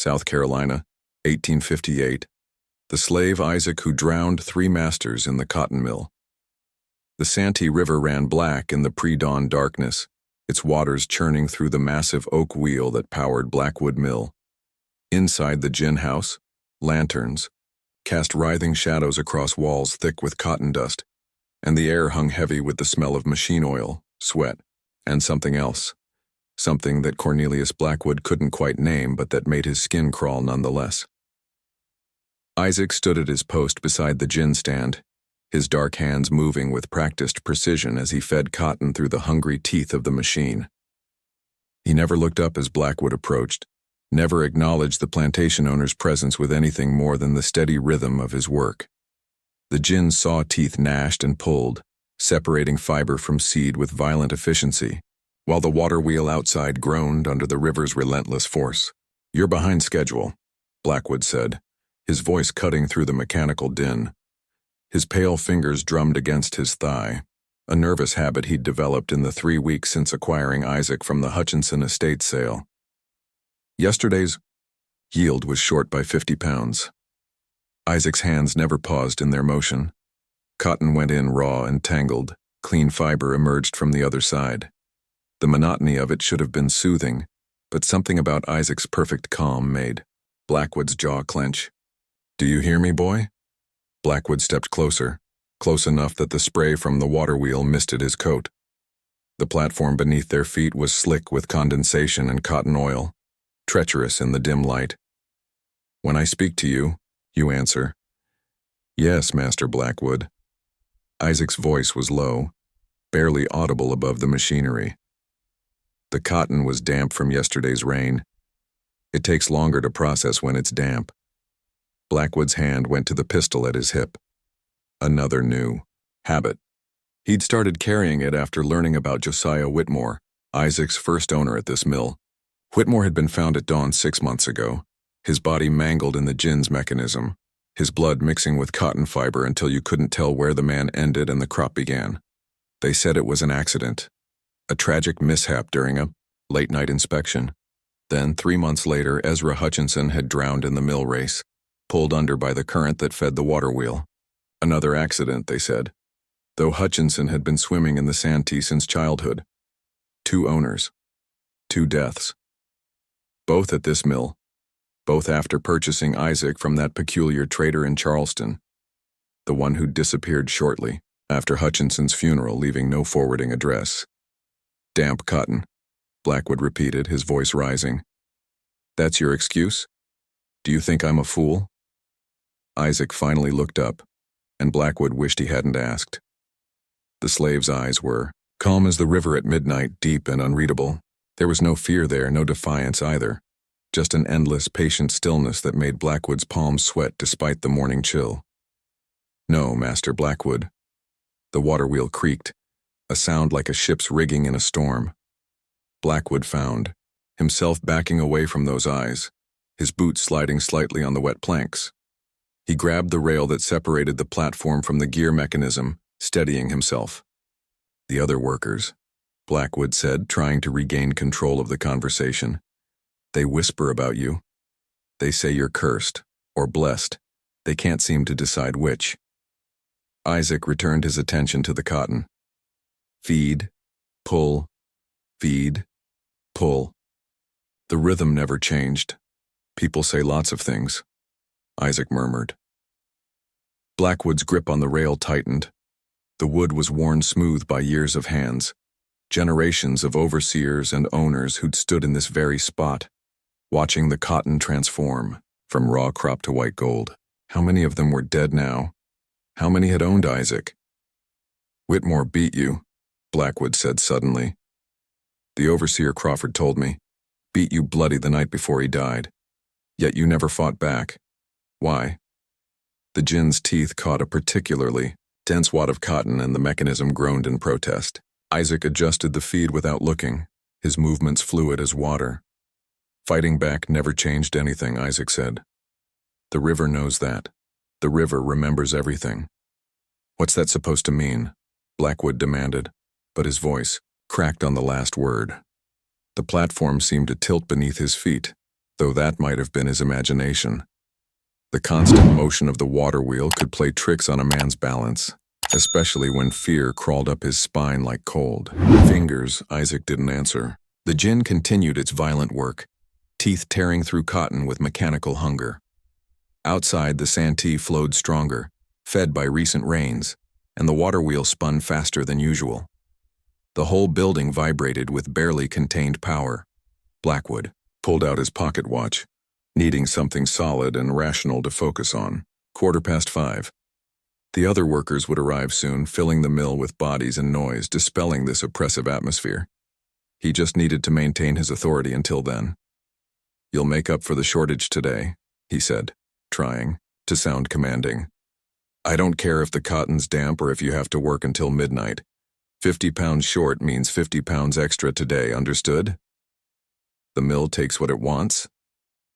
South Carolina, 1858. The slave Isaac who drowned 3 masters in the cotton mill. The Santee River ran black in the pre-dawn darkness, its waters churning through the massive oak wheel that powered Blackwood Mill. Inside the gin house, lanterns cast writhing shadows across walls thick with cotton dust, and the air hung heavy with the smell of machine oil, sweat, and something else. Something that Cornelius Blackwood couldn't quite name, but that made his skin crawl nonetheless. Isaac stood at his post beside the gin stand, his dark hands moving with practiced precision as he fed cotton through the hungry teeth of the machine. He never looked up as Blackwood approached, never acknowledged the plantation owner's presence with anything more than the steady rhythm of his work. The gin's saw teeth gnashed and pulled, separating fiber from seed with violent efficiency, while the water wheel outside groaned under the river's relentless force. "You're behind schedule," Blackwood said, his voice cutting through the mechanical din. His pale fingers drummed against his thigh, a nervous habit he'd developed in the 3 weeks since acquiring Isaac from the Hutchinson estate sale. Yesterday's yield was short by 50 pounds. Isaac's hands never paused in their motion. Cotton went in raw and tangled, clean fiber emerged from the other side. The monotony of it should have been soothing, but something about Isaac's perfect calm made Blackwood's jaw clench. "Do you hear me, boy?" Blackwood stepped closer, close enough that the spray from the water wheel misted his coat. The platform beneath their feet was slick with condensation and cotton oil, treacherous in the dim light. "When I speak to you, you answer." "Yes, Master Blackwood." Isaac's voice was low, barely audible above the machinery. The cotton was damp from yesterday's rain. It takes longer to process when it's damp. Blackwood's hand went to the pistol at his hip. Another new habit. He'd started carrying it after learning about Josiah Whitmore, Isaac's first owner at this mill. Whitmore had been found at dawn 6 months ago, his body mangled in the gin's mechanism, his blood mixing with cotton fiber until you couldn't tell where the man ended and the crop began. They said it was an accident, a tragic mishap during a late-night inspection. Then, 3 months later, Ezra Hutchinson had drowned in the mill race, pulled under by the current that fed the water wheel. Another accident, they said, though Hutchinson had been swimming in the Santee since childhood. 2 owners, 2 deaths. Both at this mill, both after purchasing Isaac from that peculiar trader in Charleston, the one who disappeared shortly after Hutchinson's funeral, leaving no forwarding address. "Damp cotton," Blackwood repeated, his voice rising. "That's your excuse? Do you think I'm a fool?" Isaac finally looked up, and Blackwood wished he hadn't asked. The slave's eyes were calm as the river at midnight, deep and unreadable. There was no fear there, no defiance either, just an endless, patient stillness that made Blackwood's palms sweat despite the morning chill. "No, Master Blackwood." The water wheel creaked, a sound like a ship's rigging in a storm. Blackwood found himself backing away from those eyes, his boots sliding slightly on the wet planks. He grabbed the rail that separated the platform from the gear mechanism, steadying himself. "The other workers," Blackwood said, trying to regain control of the conversation. "They whisper about you. They say you're cursed, or blessed. They can't seem to decide which." Isaac returned his attention to the cotton. Feed, pull, feed, pull. The rhythm never changed. "People say lots of things," Isaac murmured. Blackwood's grip on the rail tightened. The wood was worn smooth by years of hands, generations of overseers and owners who'd stood in this very spot, watching the cotton transform from raw crop to white gold. How many of them were dead now? How many had owned Isaac? "Whitmore beat you," Blackwood said suddenly. "The overseer Crawford told me. Beat you bloody the night before he died. Yet you never fought back. Why?" The gin's teeth caught a particularly dense wad of cotton, and the mechanism groaned in protest. Isaac adjusted the feed without looking, his movements fluid as water. "Fighting back never changed anything," Isaac said. "The river knows that. The river remembers everything." "What's that supposed to mean?" Blackwood demanded, but his voice cracked on the last word. The platform seemed to tilt beneath his feet, though that might have been his imagination. The constant motion of the water wheel could play tricks on a man's balance, especially when fear crawled up his spine like cold. Fingers, Isaac didn't answer. The gin continued its violent work, teeth tearing through cotton with mechanical hunger. Outside, the Santee flowed stronger, fed by recent rains, and the water wheel spun faster than usual. The whole building vibrated with barely contained power. Blackwood pulled out his pocket watch, needing something solid and rational to focus on. 5:15. The other workers would arrive soon, filling the mill with bodies and noise, dispelling this oppressive atmosphere. He just needed to maintain his authority until then. "You'll make up for the shortage today," he said, trying to sound commanding. "I don't care if the cotton's damp or if you have to work until midnight. 50 pounds short means 50 pounds extra today, understood?" "The mill takes what it wants,"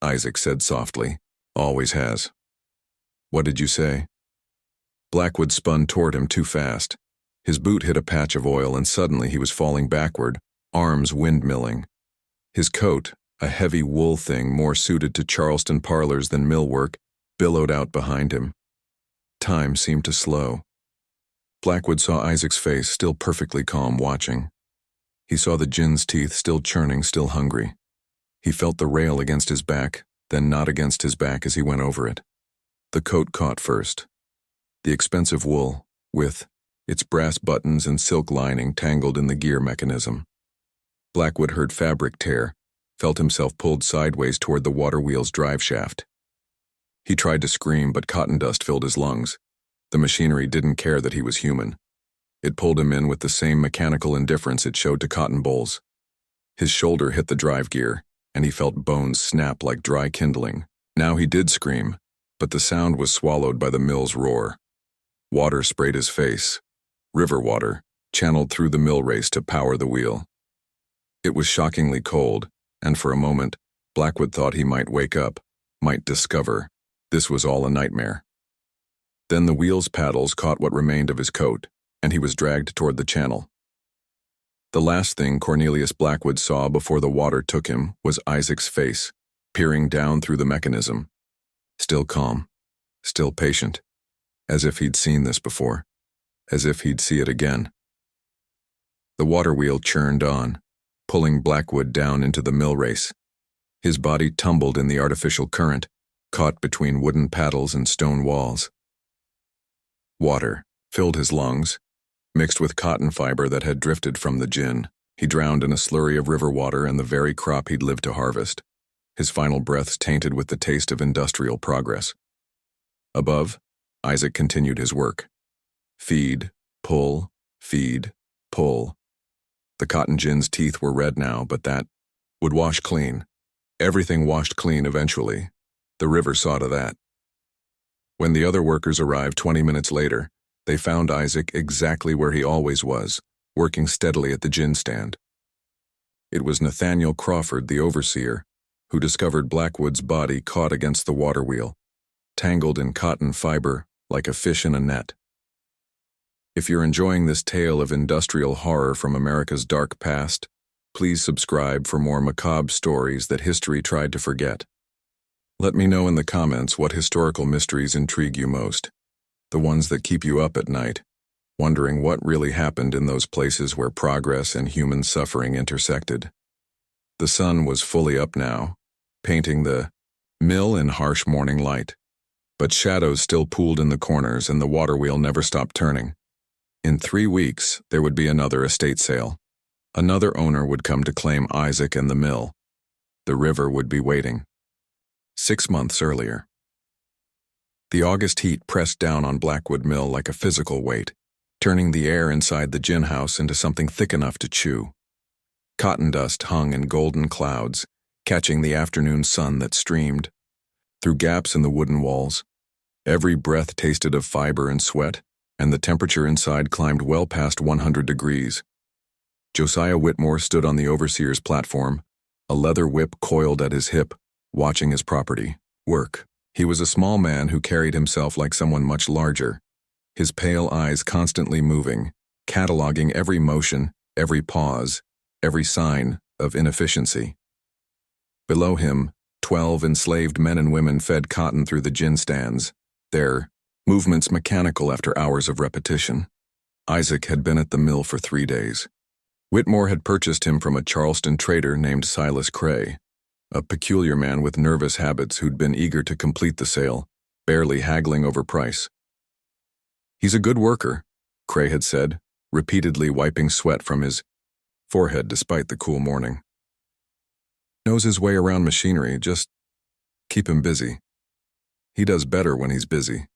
Isaac said softly. "Always has." "What did you say?" Blackwood spun toward him too fast. His boot hit a patch of oil and suddenly he was falling backward, arms windmilling. His coat, a heavy wool thing more suited to Charleston parlors than mill work, billowed out behind him. Time seemed to slow. Blackwood saw Isaac's face, still perfectly calm, watching. He saw the gin's teeth still churning, still hungry. He felt the rail against his back, then not against his back as he went over it. The coat caught first. The expensive wool, with its brass buttons and silk lining tangled in the gear mechanism. Blackwood heard fabric tear, felt himself pulled sideways toward the water wheel's drive shaft. He tried to scream, but cotton dust filled his lungs. The machinery didn't care that he was human. It pulled him in with the same mechanical indifference it showed to cotton bolls. His shoulder hit the drive gear, and he felt bones snap like dry kindling. Now he did scream, but the sound was swallowed by the mill's roar. Water sprayed his face. River water, channeled through the mill race to power the wheel. It was shockingly cold, and for a moment, Blackwood thought he might wake up, might discover this was all a nightmare. Then the wheel's paddles caught what remained of his coat, and he was dragged toward the channel. The last thing Cornelius Blackwood saw before the water took him was Isaac's face, peering down through the mechanism. Still calm, still patient, as if he'd seen this before, as if he'd see it again. The water wheel churned on, pulling Blackwood down into the mill race. His body tumbled in the artificial current, caught between wooden paddles and stone walls. Water filled his lungs, mixed with cotton fiber that had drifted from the gin. He drowned in a slurry of river water and the very crop he'd lived to harvest, his final breaths tainted with the taste of industrial progress. Above, Isaac continued his work. Feed, pull, feed, pull. The cotton gin's teeth were red now, but that would wash clean. Everything washed clean eventually. The river saw to that. When the other workers arrived 20 minutes later, they found Isaac exactly where he always was, working steadily at the gin stand. It was Nathaniel Crawford, the overseer, who discovered Blackwood's body caught against the water wheel, tangled in cotton fiber like a fish in a net. If you're enjoying this tale of industrial horror from America's dark past, please subscribe for more macabre stories that history tried to forget. Let me know in the comments what historical mysteries intrigue you most, the ones that keep you up at night, wondering what really happened in those places where progress and human suffering intersected. The sun was fully up now, painting the mill in harsh morning light, but shadows still pooled in the corners and the water wheel never stopped turning. In 3 weeks, there would be another estate sale. Another owner would come to claim Isaac and the mill. The river would be waiting. 6 months earlier. The August heat pressed down on Blackwood Mill like a physical weight, turning the air inside the gin house into something thick enough to chew. Cotton dust hung in golden clouds, catching the afternoon sun that streamed through gaps in the wooden walls. Every breath tasted of fiber and sweat, and the temperature inside climbed well past 100 degrees. Josiah Whitmore stood on the overseer's platform, a leather whip coiled at his hip, watching his property work. He was a small man who carried himself like someone much larger, his pale eyes constantly moving, cataloging every motion, every pause, every sign of inefficiency. Below him, 12 enslaved men and women fed cotton through the gin stands, their movements mechanical after hours of repetition. Isaac had been at the mill for 3 days. Whitmore had purchased him from a Charleston trader named Silas Cray, a peculiar man with nervous habits who'd been eager to complete the sale, barely haggling over price. "He's a good worker," Cray had said, repeatedly wiping sweat from his forehead despite the cool morning. "Knows his way around machinery, just keep him busy. He does better when he's busy."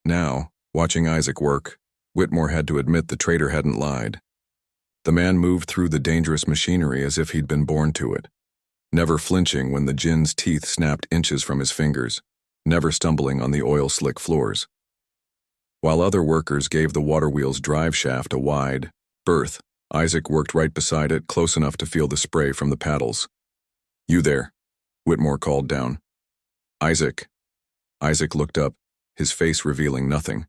Now, watching Isaac work, Whitmore had to admit the trader hadn't lied. The man moved through the dangerous machinery as if he'd been born to it, never flinching when the gin's teeth snapped inches from his fingers, never stumbling on the oil-slick floors. While other workers gave the waterwheel's drive shaft a wide berth, Isaac worked right beside it, close enough to feel the spray from the paddles. "You there," Whitmore called down. "Isaac." Isaac looked up, his face revealing nothing.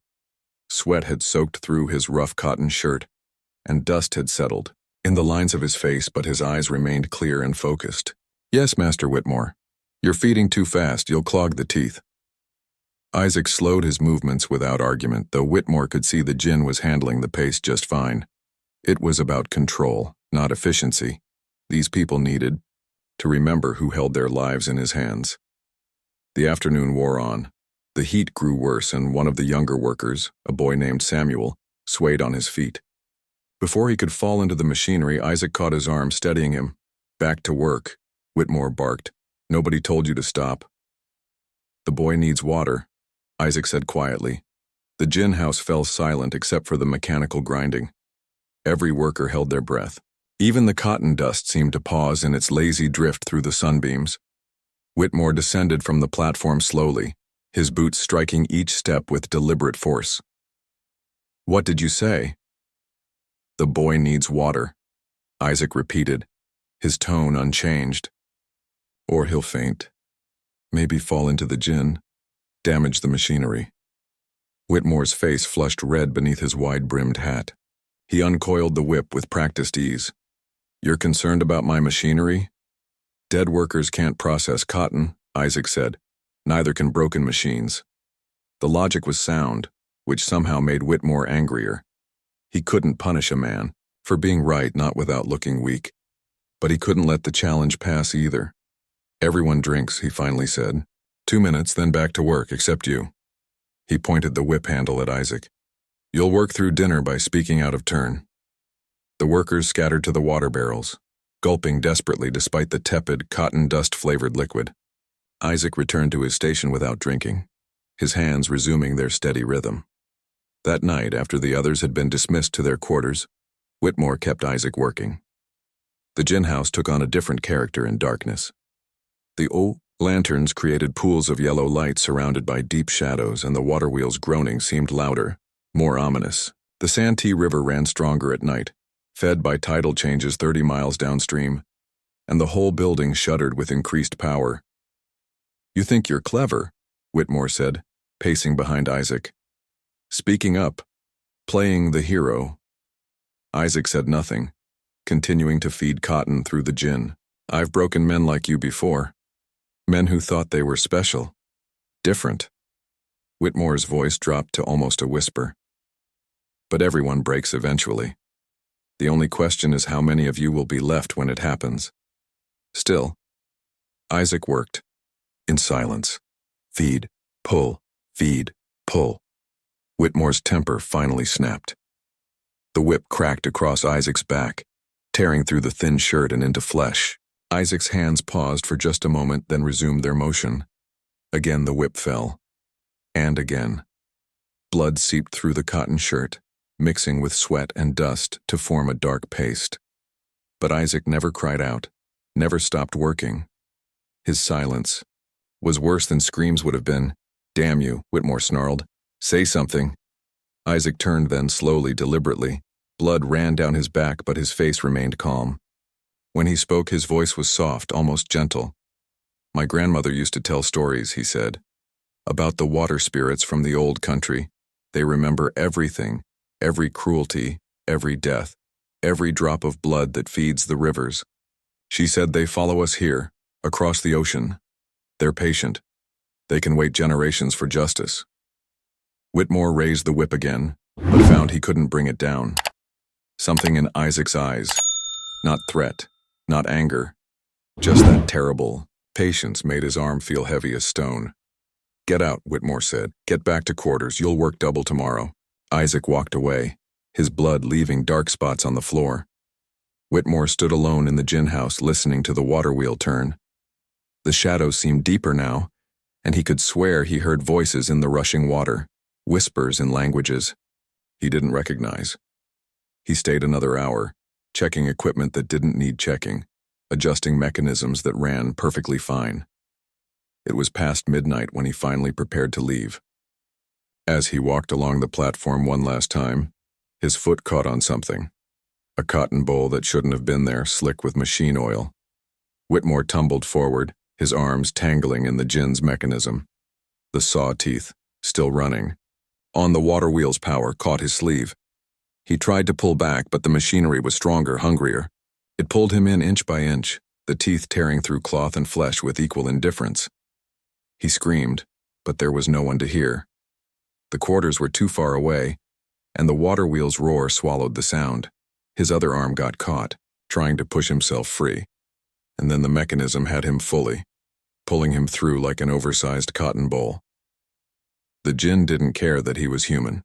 Sweat had soaked through his rough cotton shirt, and dust had settled in the lines of his face, but his eyes remained clear and focused. "Yes, Master Whitmore. You're feeding too fast, you'll clog the teeth." Isaac slowed his movements without argument, though Whitmore could see the gin was handling the pace just fine. It was about control, not efficiency. These people needed to remember who held their lives in his hands. The afternoon wore on. The heat grew worse, and one of the younger workers, a boy named Samuel, swayed on his feet. Before he could fall into the machinery, Isaac caught his arm, steadying him. "Back to work," Whitmore barked. "Nobody told you to stop." "The boy needs water," Isaac said quietly. The gin house fell silent except for the mechanical grinding. Every worker held their breath. Even the cotton dust seemed to pause in its lazy drift through the sunbeams. Whitmore descended from the platform slowly, his boots striking each step with deliberate force. "What did you say?" "The boy needs water," Isaac repeated, his tone unchanged. "Or he'll faint. Maybe fall into the gin, damage the machinery." Whitmore's face flushed red beneath his wide-brimmed hat. He uncoiled the whip with practiced ease. "You're concerned about my machinery?" "Dead workers can't process cotton," Isaac said. "Neither can broken machines." The logic was sound, which somehow made Whitmore angrier. He couldn't punish a man for being right, not without looking weak. But he couldn't let the challenge pass either. "Everyone drinks," he finally said. 2 minutes, then back to work, except you." He pointed the whip handle at Isaac. "You'll work through dinner by speaking out of turn." The workers scattered to the water barrels, gulping desperately despite the tepid, cotton dust-flavored liquid. Isaac returned to his station without drinking, his hands resuming their steady rhythm. That night, after the others had been dismissed to their quarters, Whitmore kept Isaac working. The gin house took on a different character in darkness. The lanterns created pools of yellow light surrounded by deep shadows, and the waterwheel's groaning seemed louder, more ominous. The Santee River ran stronger at night, fed by tidal changes 30 miles downstream, and the whole building shuddered with increased power. "You think you're clever," Whitmore said, pacing behind Isaac. "Speaking up, playing the hero." Isaac said nothing, continuing to feed cotton through the gin. "I've broken men like you before. Men who thought they were special. Different." Whitmore's voice dropped to almost a whisper. "But everyone breaks eventually. The only question is how many of you will be left when it happens." Still, Isaac worked, in silence. Feed, pull, feed, pull. Whitmore's temper finally snapped. The whip cracked across Isaac's back, tearing through the thin shirt and into flesh. Isaac's hands paused for just a moment, then resumed their motion. Again the whip fell. And again. Blood seeped through the cotton shirt, mixing with sweat and dust to form a dark paste. But Isaac never cried out, never stopped working. His silence was worse than screams would have been. "Damn you," Whitmore snarled. "Say something." Isaac turned then, slowly, deliberately. Blood ran down his back, but his face remained calm. When he spoke, his voice was soft, almost gentle. "My grandmother used to tell stories," he said, "about the water spirits from the old country. They remember everything, every cruelty, every death, every drop of blood that feeds the rivers. She said they follow us here, Across the ocean, they're patient. They can wait generations for justice. Whitmore raised the whip again, but found he couldn't bring it down. Something in Isaac's eyes. Not threat, not anger. Just that terrible patience made his arm feel heavy as stone. "Get out," Whitmore said. "Get back to quarters. You'll work double tomorrow." Isaac walked away, his blood leaving dark spots on the floor. Whitmore stood alone in the gin house listening to the waterwheel turn. The shadows seemed deeper now, and he could swear he heard voices in the rushing water, whispers in languages he didn't recognize. He stayed another hour, checking equipment that didn't need checking, adjusting mechanisms that ran perfectly fine. It was past midnight when he finally prepared to leave. As he walked along the platform one last time, his foot caught on something. A cotton boll that shouldn't have been there, slick with machine oil. Whitmore tumbled forward, his arms tangling in the gin's mechanism. The saw teeth, still running, on the water wheel's power, caught his sleeve. He tried to pull back, but the machinery was stronger, hungrier. It pulled him in inch by inch, the teeth tearing through cloth and flesh with equal indifference. He screamed, but there was no one to hear. The quarters were too far away, and the water wheel's roar swallowed the sound. His other arm got caught, trying to push himself free, and then the mechanism had him fully, pulling him through like an oversized cotton boll. The gin didn't care that he was human.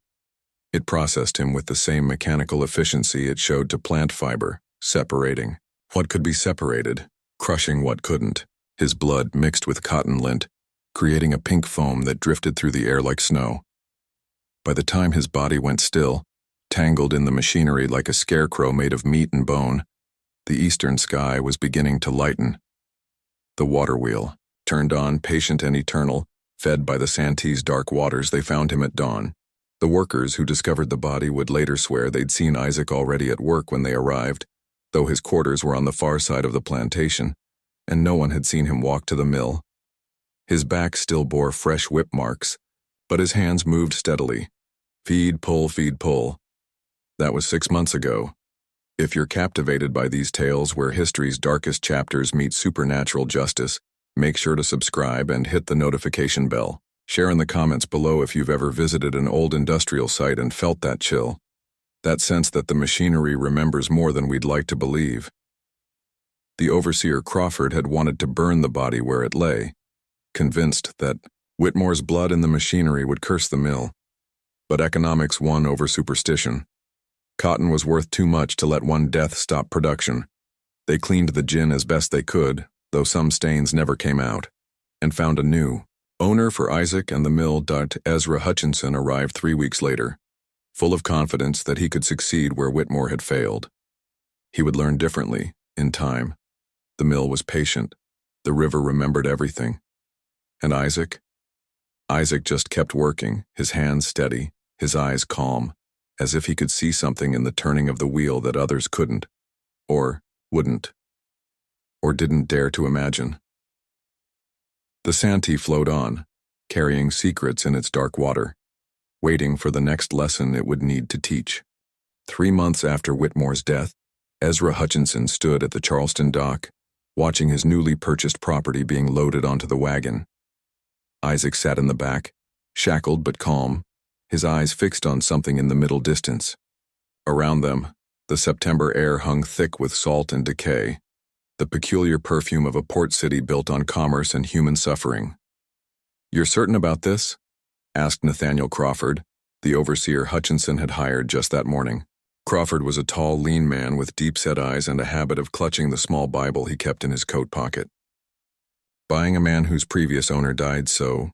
It processed him with the same mechanical efficiency it showed to plant fiber, separating what could be separated, crushing what couldn't. His blood mixed with cotton lint, creating a pink foam that drifted through the air like snow. By the time his body went still, tangled in the machinery like a scarecrow made of meat and bone, the eastern sky was beginning to lighten. The water wheel, turned on, patient and eternal, fed by the Santee's dark waters, they found him at dawn. The workers who discovered the body would later swear they'd seen Isaac already at work when they arrived, though his quarters were on the far side of the plantation, and no one had seen him walk to the mill. His back still bore fresh whip marks, but his hands moved steadily. Feed, pull, feed, pull. That was 6 months ago. If you're captivated by these tales where history's darkest chapters meet supernatural justice, make sure to subscribe and hit the notification bell. Share in the comments below if you've ever visited an old industrial site and felt that chill, that sense that the machinery remembers more than we'd like to believe. The overseer Crawford had wanted to burn the body where it lay, convinced that Whitmore's blood in the machinery would curse the mill. But economics won over superstition. Cotton was worth too much to let one death stop production. They cleaned the gin as best they could, though some stains never came out, and found a new owner for Isaac, and the mill. Ezra Hutchinson arrived 3 weeks later, full of confidence that he could succeed where Whitmore had failed. He would learn differently, in time. The mill was patient. The river remembered everything. And Isaac? Isaac just kept working, his hands steady, his eyes calm, as if he could see something in the turning of the wheel that others couldn't, or wouldn't, or didn't dare to imagine. The Santee flowed on, carrying secrets in its dark water, waiting for the next lesson it would need to teach. 3 months after Whitmore's death, Ezra Hutchinson stood at the Charleston dock, watching his newly purchased property being loaded onto the wagon. Isaac sat in the back, shackled but calm, his eyes fixed on something in the middle distance. Around them, the September air hung thick with salt and decay, the peculiar perfume of a port city built on commerce and human suffering. "You're certain about this?" asked Nathaniel Crawford, the overseer Hutchinson had hired just that morning. Crawford was a tall, lean man with deep-set eyes and a habit of clutching the small Bible he kept in his coat pocket. "Buying a man whose previous owner died so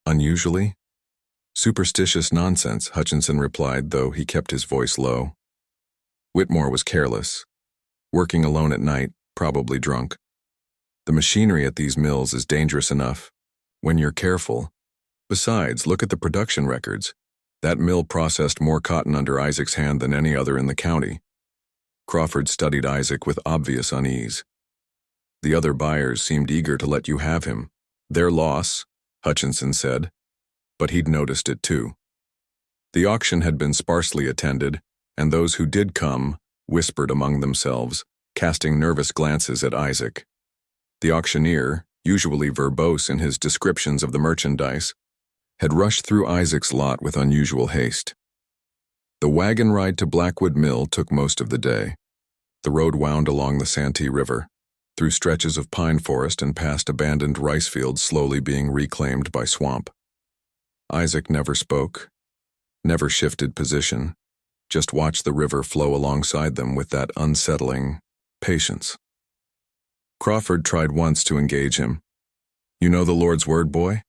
unusually?" "Superstitious nonsense," Hutchinson replied, though he kept his voice low. Whitmore was careless, working alone at night, probably drunk. The machinery at these mills is dangerous enough, when you're careful. Besides, look at the production records. That mill processed more cotton under Isaac's hand than any other in the county. Crawford studied Isaac with obvious unease. The other buyers seemed eager to let you have him. "Their loss," Hutchinson said, but he'd noticed it too. The auction had been sparsely attended, and those who did come whispered among themselves, casting nervous glances at Isaac. The auctioneer, usually verbose in his descriptions of the merchandise, had rushed through Isaac's lot with unusual haste. The wagon ride to Blackwood Mill took most of the day. The road wound along the Santee River, through stretches of pine forest and past abandoned rice fields slowly being reclaimed by swamp. Isaac never spoke, never shifted position, just watched the river flow alongside them with that unsettling patience. Crawford tried once to engage him. "You know the Lord's word, boy?"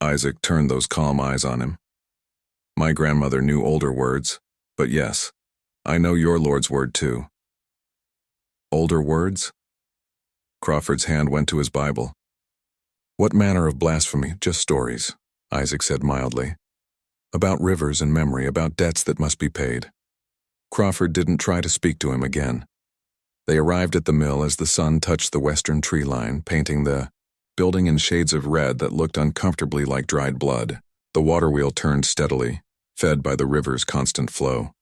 Isaac turned those calm eyes on him. "My grandmother knew older words, but yes, I know your Lord's word too." "Older words?" Crawford's hand went to his Bible. "What manner of blasphemy? Just stories," Isaac said mildly. "About rivers and memory, about debts that must be paid." Crawford didn't try to speak to him again. They arrived at the mill as the sun touched the western tree line, painting the building in shades of red that looked uncomfortably like dried blood. The waterwheel turned steadily, fed by the river's constant flow.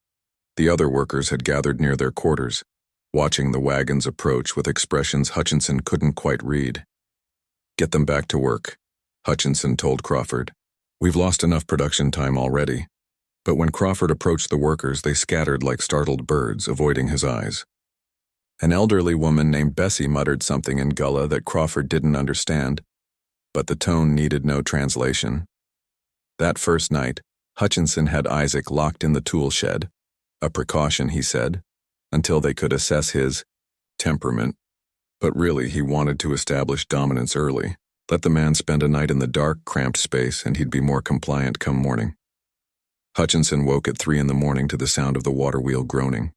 The other workers had gathered near their quarters, watching the wagons approach with expressions Hutchinson couldn't quite read. "Get them back to work," Hutchinson told Crawford. "We've lost enough production time already." But when Crawford approached the workers, they scattered like startled birds, avoiding his eyes. An elderly woman named Bessie muttered something in Gullah that Crawford didn't understand, but the tone needed no translation. That first night, Hutchinson had Isaac locked in the tool shed, a precaution, he said, until they could assess his temperament. But really, he wanted to establish dominance early. Let the man spend a night in the dark, cramped space, and he'd be more compliant come morning. Hutchinson woke at 3 a.m. to the sound of the waterwheel groaning.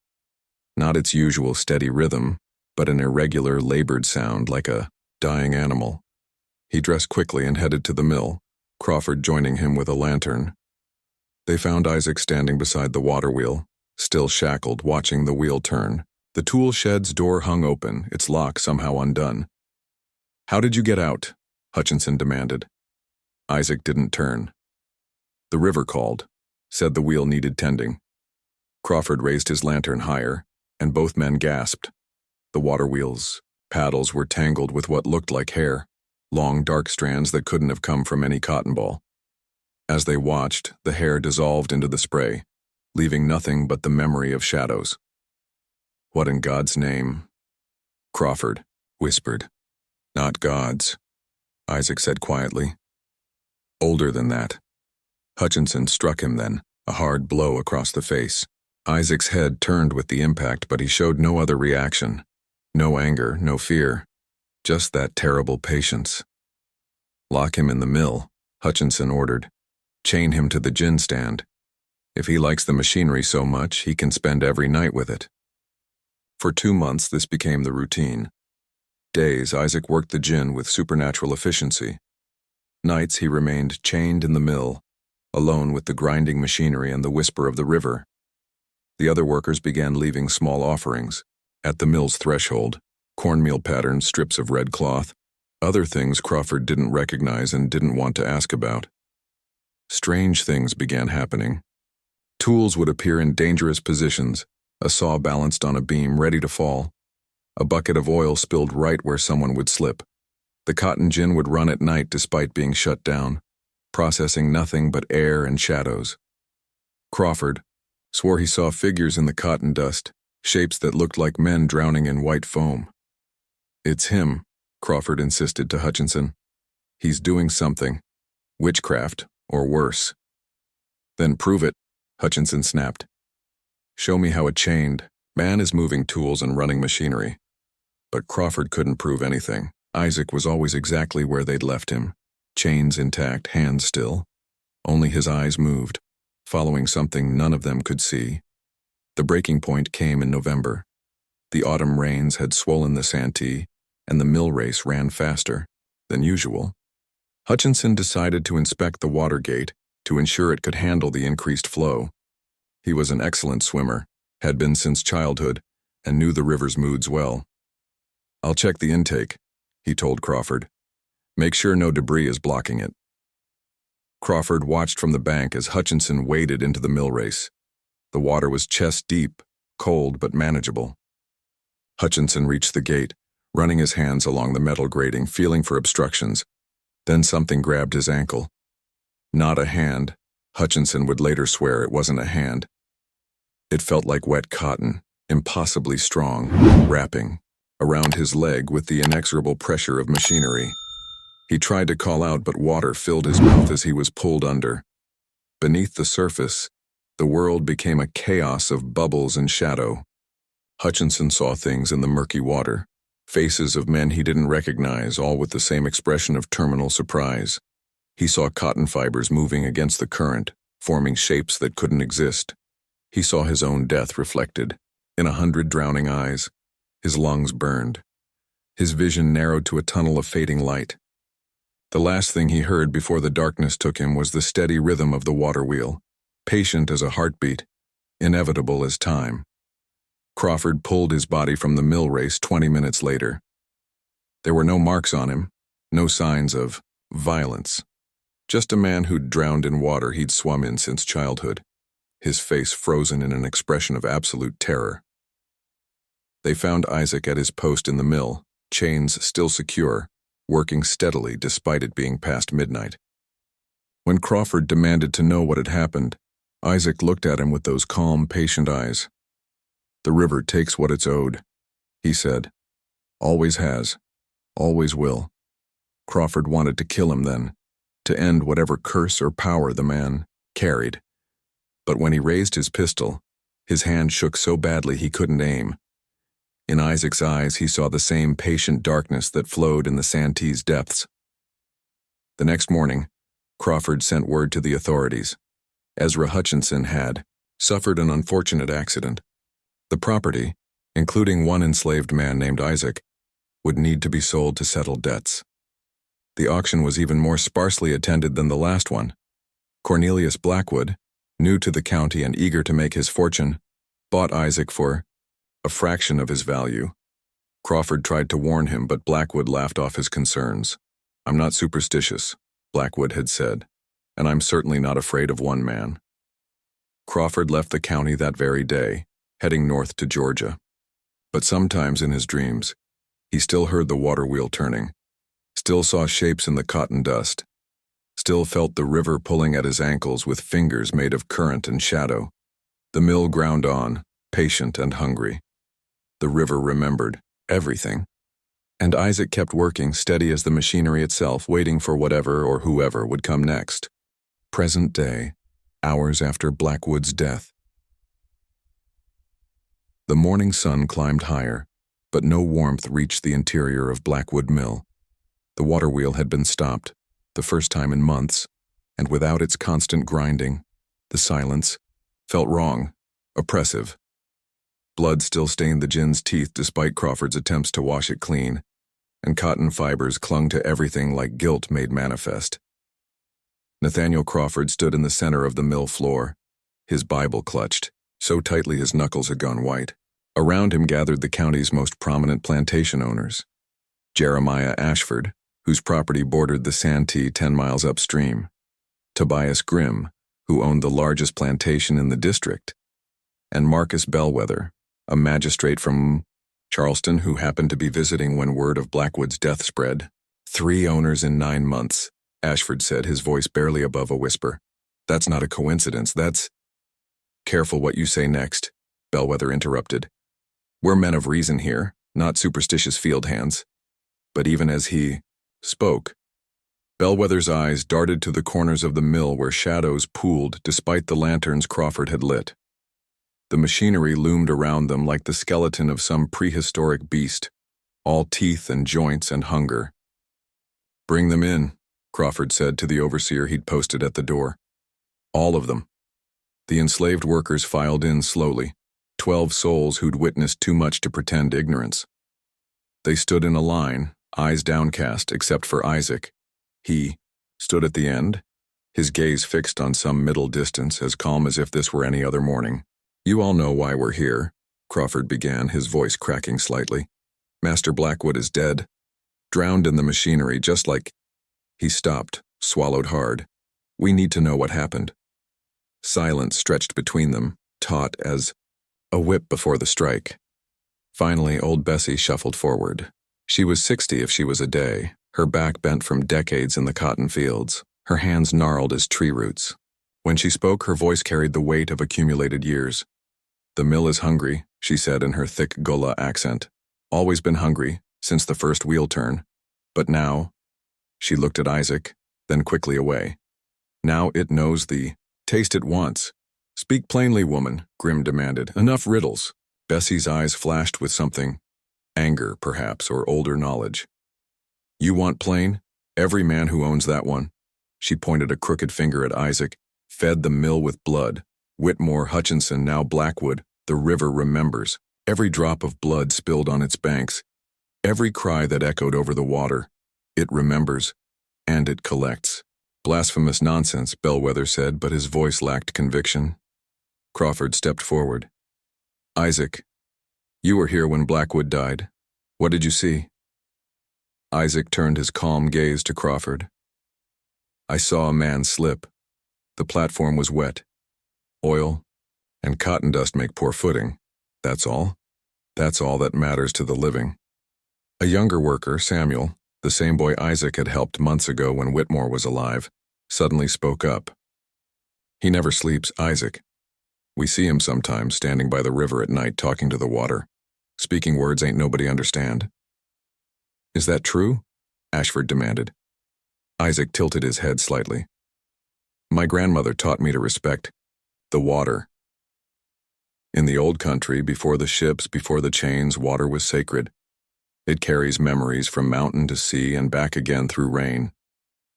Not its usual steady rhythm, but an irregular, labored sound like a dying animal. He dressed quickly and headed to the mill, Crawford joining him with a lantern. They found Isaac standing beside the waterwheel, still shackled, watching the wheel turn. The tool shed's door hung open, its lock somehow undone. "How did you get out?" Hutchinson demanded. Isaac didn't turn. "The river called, said the wheel needed tending." Crawford raised his lantern higher, and both men gasped. The waterwheel's paddles were tangled with what looked like hair, long dark strands that couldn't have come from any cotton ball. As they watched, the hair dissolved into the spray, leaving nothing but the memory of shadows. "What in God's name?" Crawford whispered. "Not God's," Isaac said quietly. "Older than that." Hutchinson struck him then, a hard blow across the face. Isaac's head turned with the impact, but he showed no other reaction. No anger, no fear. Just that terrible patience. "Lock him in the mill," Hutchinson ordered. "Chain him to the gin stand. If he likes the machinery so much, he can spend every night with it." For 2 months, this became the routine. Days, Isaac worked the gin with supernatural efficiency. Nights, he remained chained in the mill, alone with the grinding machinery and the whisper of the river. The other workers began leaving small offerings. At the mill's threshold, cornmeal patterns, strips of red cloth, other things Crawford didn't recognize and didn't want to ask about. Strange things began happening. Tools would appear in dangerous positions, a saw balanced on a beam ready to fall. A bucket of oil spilled right where someone would slip. The cotton gin would run at night despite being shut down, processing nothing but air and shadows. Crawford swore he saw figures in the cotton dust, shapes that looked like men drowning in white foam. "It's him," Crawford insisted to Hutchinson. "He's doing something. Witchcraft, or worse." "Then prove it," Hutchinson snapped. "Show me how a chained man is moving tools and running machinery." But Crawford couldn't prove anything. Isaac was always exactly where they'd left him, chains intact, hands still. Only his eyes moved, following something none of them could see. The breaking point came in November. The autumn rains had swollen the Santee, and the mill race ran faster than usual. Hutchinson decided to inspect the water gate to ensure it could handle the increased flow. He was an excellent swimmer, had been since childhood, and knew the river's moods well. "I'll check the intake," he told Crawford. "Make sure no debris is blocking it." Crawford watched from the bank as Hutchinson waded into the mill race. The water was chest deep, cold but manageable. Hutchinson reached the gate, running his hands along the metal grating, feeling for obstructions. Then something grabbed his ankle. Not a hand. Hutchinson would later swear it wasn't a hand. It felt like wet cotton, impossibly strong, wrapping around his leg with the inexorable pressure of machinery. He tried to call out, but water filled his mouth as he was pulled under. Beneath the surface, the world became a chaos of bubbles and shadow. Hutchinson saw things in the murky water, faces of men he didn't recognize, all with the same expression of terminal surprise. He saw cotton fibers moving against the current, forming shapes that couldn't exist. He saw his own death reflected in 100 drowning eyes. His lungs burned. His vision narrowed to a tunnel of fading light. The last thing he heard before the darkness took him was the steady rhythm of the waterwheel, patient as a heartbeat, inevitable as time. Crawford pulled his body from the mill race 20 minutes later. There were no marks on him, no signs of violence. Just a man who'd drowned in water he'd swum in since childhood, his face frozen in an expression of absolute terror. They found Isaac at his post in the mill, chains still secure, working steadily despite it being past midnight. When Crawford demanded to know what had happened, Isaac looked at him with those calm, patient eyes. "The river takes what it's owed," he said. "Always has. Always will." Crawford wanted to kill him then, to end whatever curse or power the man carried. But when he raised his pistol, his hand shook so badly he couldn't aim. In Isaac's eyes, he saw the same patient darkness that flowed in the Santee's depths. The next morning, Crawford sent word to the authorities. Ezra Hutchinson had suffered an unfortunate accident. The property, including one enslaved man named Isaac, would need to be sold to settle debts. The auction was even more sparsely attended than the last one. Cornelius Blackwood, new to the county and eager to make his fortune, bought Isaac for a fraction of his value. Crawford tried to warn him, but Blackwood laughed off his concerns. "I'm not superstitious," Blackwood had said, "and I'm certainly not afraid of one man." Crawford left the county that very day, heading north to Georgia. But sometimes in his dreams, he still heard the waterwheel turning, still saw shapes in the cotton dust, still felt the river pulling at his ankles with fingers made of current and shadow. The mill ground on, patient and hungry. The river remembered everything. And Isaac kept working, steady as the machinery itself, waiting for whatever or whoever would come next. Present day, hours after Blackwood's death. The morning sun climbed higher, but no warmth reached the interior of Blackwood Mill. The waterwheel had been stopped, the first time in months, and without its constant grinding, the silence felt wrong, oppressive. Blood still stained the gin's teeth despite Crawford's attempts to wash it clean, and cotton fibers clung to everything like guilt made manifest. Nathaniel Crawford stood in the center of the mill floor, his Bible clutched, so tightly his knuckles had gone white. Around him gathered the county's most prominent plantation owners. Jeremiah Ashford, whose property bordered the Santee 10 miles upstream. Tobias Grimm, who owned the largest plantation in the district. And Marcus Bellwether, a magistrate from Charleston who happened to be visiting when word of Blackwood's death spread. 3 owners in 9 months, Ashford said, his voice barely above a whisper. "That's not a coincidence, that's—" "Careful what you say next," Bellwether interrupted. "We're men of reason here, not superstitious field hands." But even as he spoke, Bellwether's eyes darted to the corners of the mill where shadows pooled despite the lanterns Crawford had lit. The machinery loomed around them like the skeleton of some prehistoric beast, all teeth and joints and hunger. "Bring them in," Crawford said to the overseer he'd posted at the door. "All of them." The enslaved workers filed in slowly, 12 souls who'd witnessed too much to pretend ignorance. They stood in a line, eyes downcast except for Isaac. He stood at the end, his gaze fixed on some middle distance, as calm as if this were any other morning. "You all know why we're here," Crawford began, his voice cracking slightly. "Master Blackwood is dead, drowned in the machinery, just like—" He stopped, swallowed hard. "We need to know what happened." Silence stretched between them, taut as a whip before the strike. Finally, old Bessie shuffled forward. She was 60 if she was a day, her back bent from decades in the cotton fields, her hands gnarled as tree roots. When she spoke, her voice carried the weight of accumulated years. "The mill is hungry," she said in her thick Gullah accent. "Always been hungry, since the first wheel turn. But now," she looked at Isaac, then quickly away. "Now it knows thee. Taste it once." "Speak plainly, woman," Grim demanded. "Enough riddles." Bessie's eyes flashed with something, anger, perhaps, or older knowledge. "You want plain? Every man who owns that one," she pointed a crooked finger at Isaac, "fed the mill with blood. Whitmore, Hutchinson, now Blackwood, the river remembers. Every drop of blood spilled on its banks, every cry that echoed over the water. It remembers, and it collects." "Blasphemous nonsense," Bellwether said, but his voice lacked conviction. Crawford stepped forward. "Isaac, you were here when Blackwood died. What did you see?" Isaac turned his calm gaze to Crawford. "I saw a man slip. The platform was wet. Oil and cotton dust make poor footing. That's all. That's all that matters to the living." A younger worker, Samuel, the same boy Isaac had helped months ago when Whitmore was alive, suddenly spoke up. "He never sleeps, Isaac. We see him sometimes standing by the river at night talking to the water. Speaking words ain't nobody understand." "Is that true?" Ashford demanded. Isaac tilted his head slightly. "My grandmother taught me to respect the water. In the old country, before the ships, before the chains, water was sacred. It carries memories from mountain to sea and back again through rain.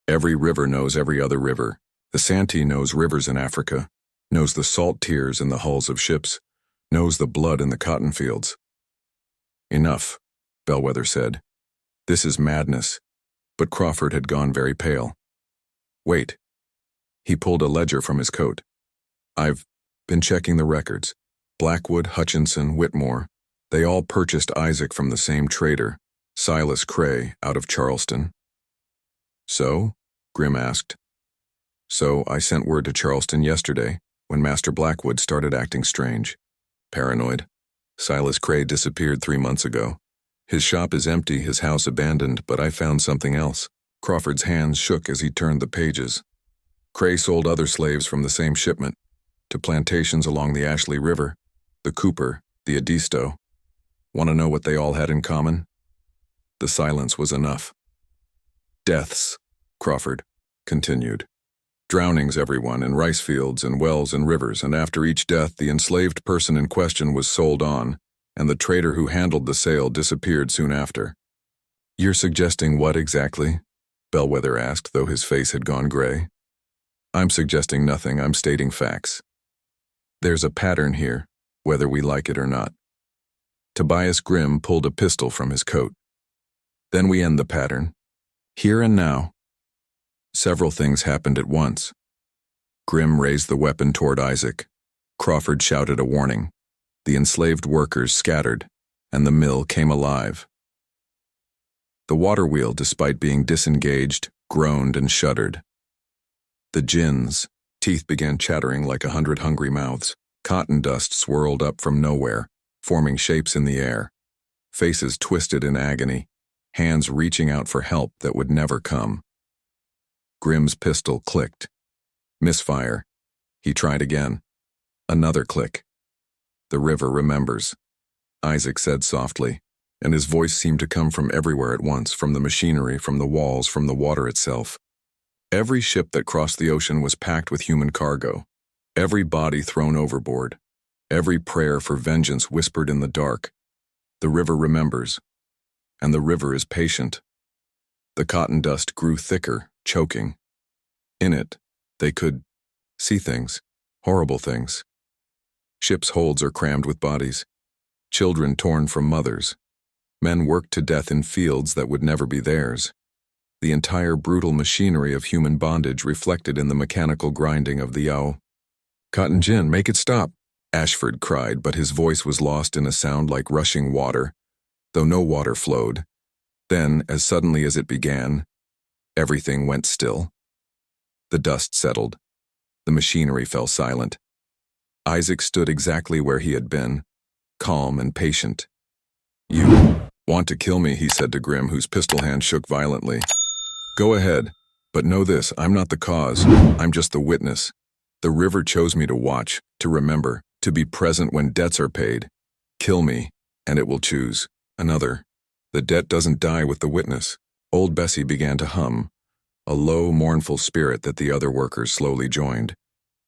Every river knows every other river. The Santee knows rivers in Africa, knows the salt tears in the hulls of ships, knows the blood in the cotton fields." "Enough," Bellwether said. "This is madness." But Crawford had gone very pale. "Wait." He pulled a ledger from his coat. "I've been checking the records. Blackwood, Hutchinson, Whitmore, they all purchased Isaac from the same trader, Silas Cray, out of Charleston." "So?" Grim asked. "So I sent word to Charleston yesterday when Master Blackwood started acting strange. Paranoid. Silas Cray disappeared 3 months ago. His shop is empty, his house abandoned, but I found something else." Crawford's hands shook as he turned the pages. "Cray sold other slaves from the same shipment to plantations along the Ashley River, the Cooper, the Edisto. Want to know what they all had in common?" The silence was enough. "Deaths," Crawford continued. "Drownings, everyone, in rice fields and wells and rivers, and after each death the enslaved person in question was sold on, and the trader who handled the sale disappeared soon after." "You're suggesting what exactly?" Bellwether asked, though his face had gone gray. "I'm suggesting nothing, I'm stating facts. There's a pattern here, whether we like it or not." Tobias Grimm pulled a pistol from his coat. "Then we end the pattern. Here and now." Several things happened at once. Grimm raised the weapon toward Isaac. Crawford shouted a warning. The enslaved workers scattered, and the mill came alive. The waterwheel, despite being disengaged, groaned and shuddered. The gins, teeth began chattering like 100 hungry mouths. Cotton dust swirled up from nowhere, forming shapes in the air. Faces twisted in agony, hands reaching out for help that would never come. Grimm's pistol clicked. Misfire. He tried again. Another click. "The river remembers," Isaac said softly, and his voice seemed to come from everywhere at once, from the machinery, from the walls, from the water itself. Every ship that crossed the ocean was packed with human cargo, every body thrown overboard, every prayer for vengeance whispered in the dark. The river remembers, and the river is patient. The cotton dust grew thicker, choking. In it, they could see things, horrible things. Ships' holds are crammed with bodies, children torn from mothers, men worked to death in fields that would never be theirs. The entire brutal machinery of human bondage reflected in the mechanical grinding of the yow. "Cotton gin, make it stop," Ashford cried, but his voice was lost in a sound like rushing water, though no water flowed. Then, as suddenly as it began, everything went still. The dust settled. The machinery fell silent. Isaac stood exactly where he had been, calm and patient. "You," "Want to kill me," he said to Grim, whose pistol hand shook violently. "Go ahead, but know this, I'm not the cause. I'm just the witness. The river chose me to watch, to remember, to be present when debts are paid. Kill me, and it will choose another. The debt doesn't die with the witness." Old Bessie began to hum, a low, mournful spirit that the other workers slowly joined.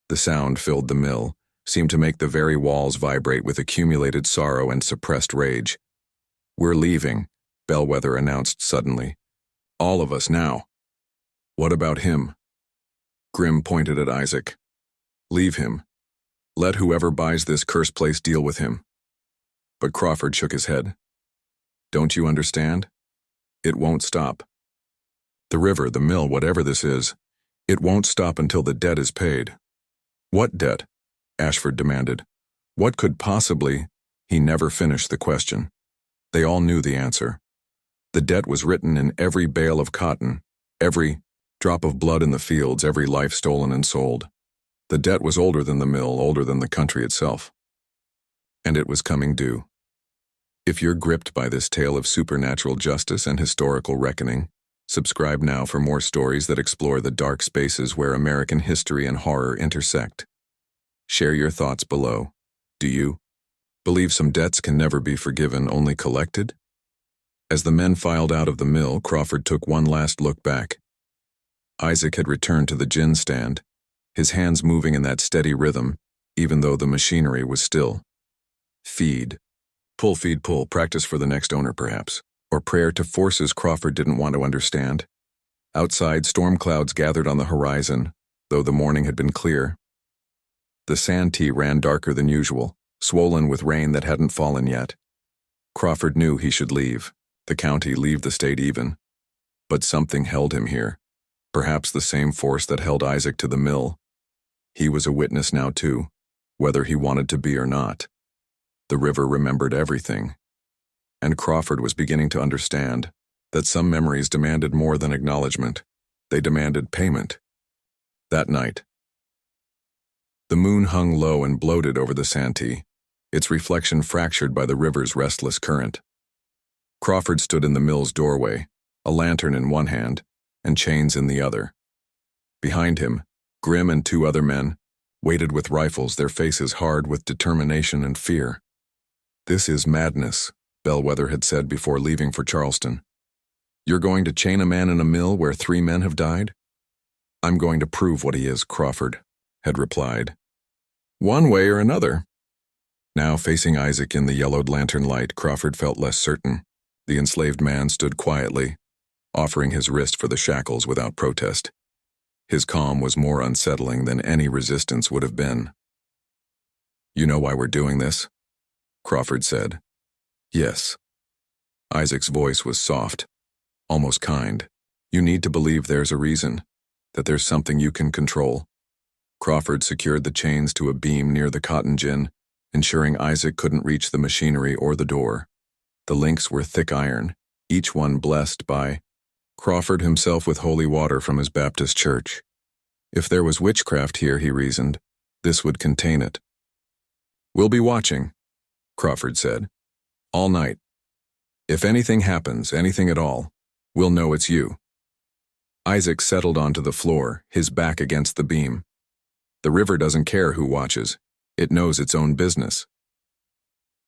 The sound filled the mill, seemed to make the very walls vibrate with accumulated sorrow and suppressed rage. "We're leaving," Bellwether announced suddenly. "All of us now." "What about him?" Grim pointed at Isaac. "Leave him. Let whoever buys this cursed place deal with him." But Crawford shook his head. "Don't you understand? It won't stop. The river, the mill, whatever this is, it won't stop until the debt is paid." "What debt?" Ashford demanded. "What could possibly—" He never finished the question. They all knew the answer. The debt was written in every bale of cotton, every drop of blood in the fields, every life stolen and sold. The debt was older than the mill, older than the country itself. And it was coming due. If you're gripped by this tale of supernatural justice and historical reckoning, subscribe now for more stories that explore the dark spaces where American history and horror intersect. Share your thoughts below. Do you believe some debts can never be forgiven, only collected? As the men filed out of the mill, Crawford took one last look back. Isaac had returned to the gin stand, his hands moving in that steady rhythm, even though the machinery was still. Feed. Pull, feed, pull, practice for the next owner perhaps, or prayer to forces Crawford didn't want to understand. Outside, storm clouds gathered on the horizon, though the morning had been clear. The Santee ran darker than usual, swollen with rain that hadn't fallen yet. Crawford knew he should leave, the county, leave the state even. But something held him here, perhaps the same force that held Isaac to the mill. He was a witness now too, whether he wanted to be or not. The river remembered everything. And Crawford was beginning to understand that some memories demanded more than acknowledgement. They demanded payment. That night, the moon hung low and bloated over the Santee, its reflection fractured by the river's restless current. Crawford stood in the mill's doorway, a lantern in one hand and chains in the other. Behind him, Grim and two other men waited with rifles, their faces hard with determination and fear. "This is madness," Bellwether had said before leaving for Charleston. "You're going to chain a man in a mill where 3 men have died?" "I'm going to prove what he is," Crawford had replied. "One way or another." Now facing Isaac in the yellowed lantern light, Crawford felt less certain. The enslaved man stood quietly, offering his wrist for the shackles without protest. His calm was more unsettling than any resistance would have been. "You know why we're doing this?" Crawford said. "Yes." Isaac's voice was soft, almost kind. "You need to believe there's a reason, that there's something you can control." Crawford secured the chains to a beam near the cotton gin, ensuring Isaac couldn't reach the machinery or the door. The links were thick iron, each one blessed by Crawford himself with holy water from his Baptist church. If there was witchcraft here, he reasoned, this would contain it. "We'll be watching," Crawford said. "All night. If anything happens, anything at all, we'll know it's you." Isaac settled onto the floor, his back against the beam. The river doesn't care who watches. It knows its own business.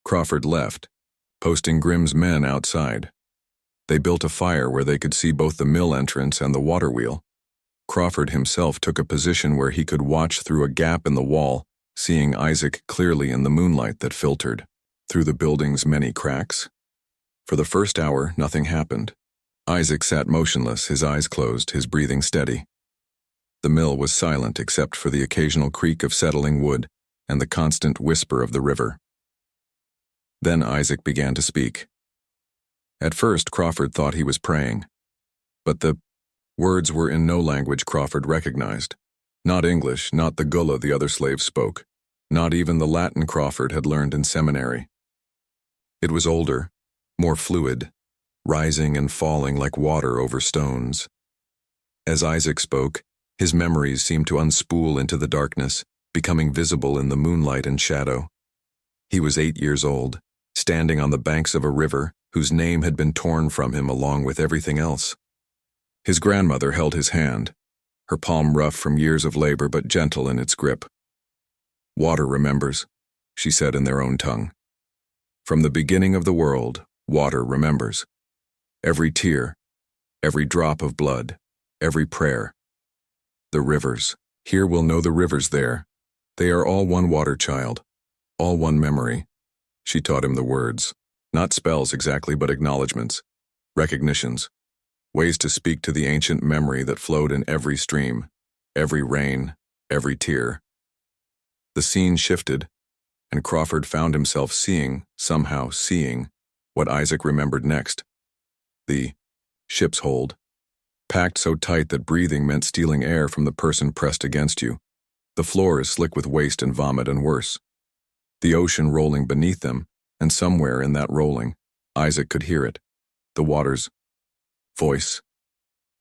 Crawford left, posting Grim's men outside. They built a fire where they could see both the mill entrance and the waterwheel. Crawford himself took a position where he could watch through a gap in the wall, seeing Isaac clearly in the moonlight that filtered through the building's many cracks. For the first hour, nothing happened. Isaac sat motionless, his eyes closed, his breathing steady. The mill was silent except for the occasional creak of settling wood and the constant whisper of the river. Then Isaac began to speak. At first, Crawford thought he was praying, but the words were in no language Crawford recognized. Not English, not the Gullah the other slaves spoke, not even the Latin Crawford had learned in seminary. It was older, more fluid, rising and falling like water over stones. As Isaac spoke, his memories seemed to unspool into the darkness, becoming visible in the moonlight and shadow. He was 8 years old, standing on the banks of a river whose name had been torn from him along with everything else. His grandmother held his hand, her palm rough from years of labor but gentle in its grip. "Water remembers," she said in their own tongue. "From the beginning of the world, water remembers. Every tear, every drop of blood, every prayer. The rivers. Here we'll know the rivers there. They are all one water child, all one memory." She taught him the words, not spells exactly, but acknowledgments, recognitions, ways to speak to the ancient memory that flowed in every stream, every rain, every tear. The scene shifted, and Crawford found himself somehow seeing, what Isaac remembered next. The ship's hold, packed so tight that breathing meant stealing air from the person pressed against you. The floor is slick with waste and vomit and worse. The ocean rolling beneath them, and somewhere in that rolling, Isaac could hear it, the water's voice.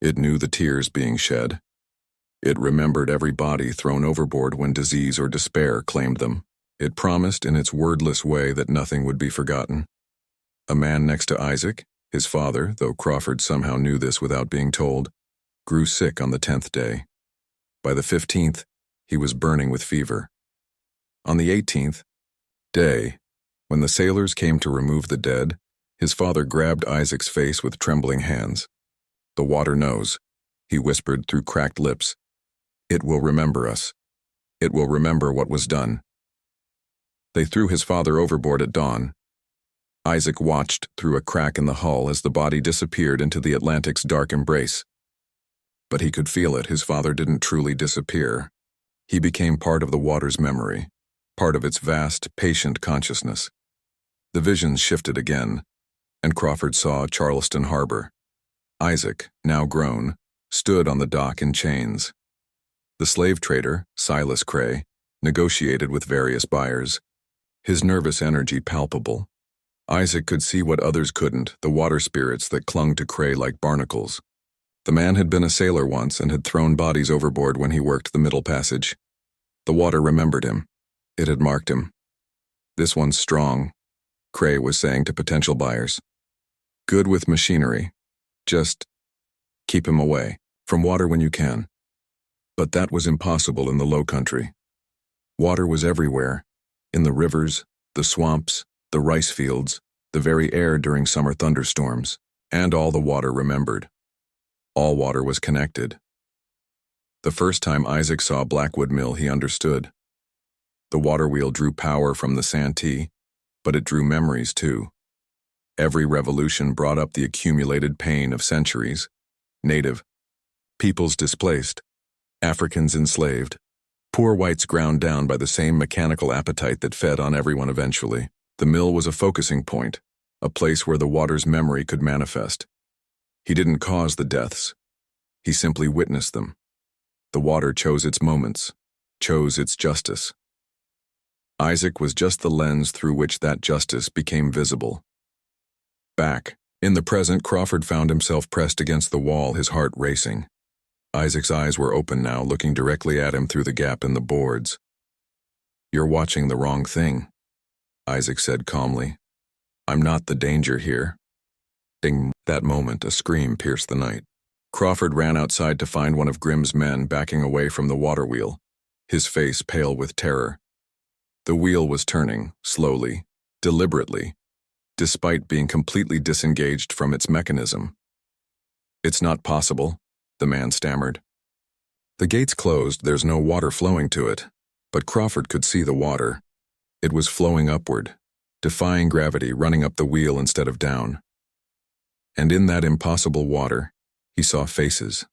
It knew the tears being shed. It remembered every body thrown overboard when disease or despair claimed them. It promised in its wordless way that nothing would be forgotten. A man next to Isaac, his father, though Crawford somehow knew this without being told, grew sick on the 10th day. By the 15th, he was burning with fever. On the 18th day, when the sailors came to remove the dead, his father grabbed Isaac's face with trembling hands. "The water knows," he whispered through cracked lips. "It will remember us. It will remember what was done." They threw his father overboard at dawn. Isaac watched through a crack in the hull as the body disappeared into the Atlantic's dark embrace. But he could feel it. His father didn't truly disappear. He became part of the water's memory, part of its vast, patient consciousness. The visions shifted again, and Crawford saw Charleston Harbor. Isaac, now grown, stood on the dock in chains. The slave trader, Silas Cray, negotiated with various buyers, his nervous energy palpable. Isaac could see what others couldn't, the water spirits that clung to Cray like barnacles. The man had been a sailor once and had thrown bodies overboard when he worked the Middle Passage. The water remembered him. It had marked him. "This one's strong," Cray was saying to potential buyers. "Good with machinery. Just keep him away from water when you can." But that was impossible in the low country. Water was everywhere, in the rivers, the swamps, the rice fields, the very air during summer thunderstorms, and all the water remembered. All water was connected. The first time Isaac saw Blackwood Mill, he understood. The waterwheel drew power from the Santee, but it drew memories too. Every revolution brought up the accumulated pain of centuries. Native peoples displaced, Africans enslaved, poor whites ground down by the same mechanical appetite that fed on everyone eventually. The mill was a focusing point, a place where the water's memory could manifest. He didn't cause the deaths. He simply witnessed them. The water chose its moments, chose its justice. Isaac was just the lens through which that justice became visible. Back, in the present, Crawford found himself pressed against the wall, his heart racing. Isaac's eyes were open now, looking directly at him through the gap in the boards. "You're watching the wrong thing," Isaac said calmly. "I'm not the danger here." Ding! That moment, a scream pierced the night. Crawford ran outside to find one of Grimm's men backing away from the water wheel, his face pale with terror. The wheel was turning, slowly, deliberately, despite being completely disengaged from its mechanism. "It's not possible," the man stammered. "The gate's closed, there's no water flowing to it." But Crawford could see the water. It was flowing upward, defying gravity, running up the wheel instead of down. And in that impossible water, he saw faces,